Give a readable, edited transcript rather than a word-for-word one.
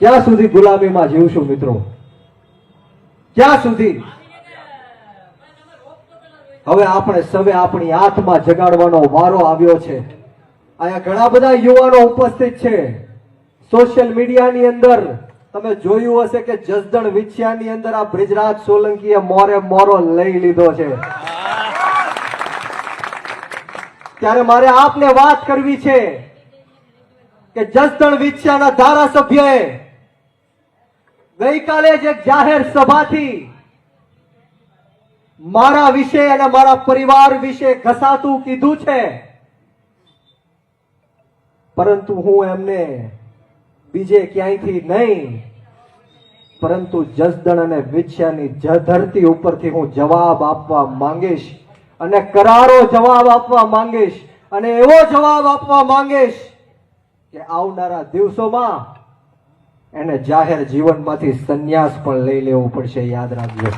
ક્યાં સુધી ગુલામીમાં જીવશું મિત્રો? ક્યાં સુધી? હવે આપણે સવે આપણી આત્મા જગાડવાનો વારો આવ્યો છે. અહીંયા ઘણા બધા યુવાનો ઉપસ્થિત છે. સોશિયલ મીડિયાની અંદર તમે જોયું હશે કે જસદણ વિછિયાની અંદર આ બ્રિજરાજ સોલંકીએ મોરે મોરો લઈ લીધો છે. ત્યારે મારે આપને વાત કરવી છે કે જસદણ વિછિયાના ધારાસભ્યએ ગઈકાલે જ એક જાહેર સભાથી મારા વિશે અને મારા પરિવાર વિશે ઘસાતું કીધું છે, પરંતુ હું એમને બીજે ક્યાંયથી નહીં પરંતુ જસદણ અને વિછિયાની ધરતી ઉપરથી હું જવાબ આપવા માંગીશ અને કરારો જવાબ આપવા માંગીશ અને એવો જવાબ આપવા માંગીશ કે આવનારા દિવસોમાં એને જાહેર જીવનમાંથી સંન્યાસ પણ લઈ લેવું પડશે. યાદ રાખજો.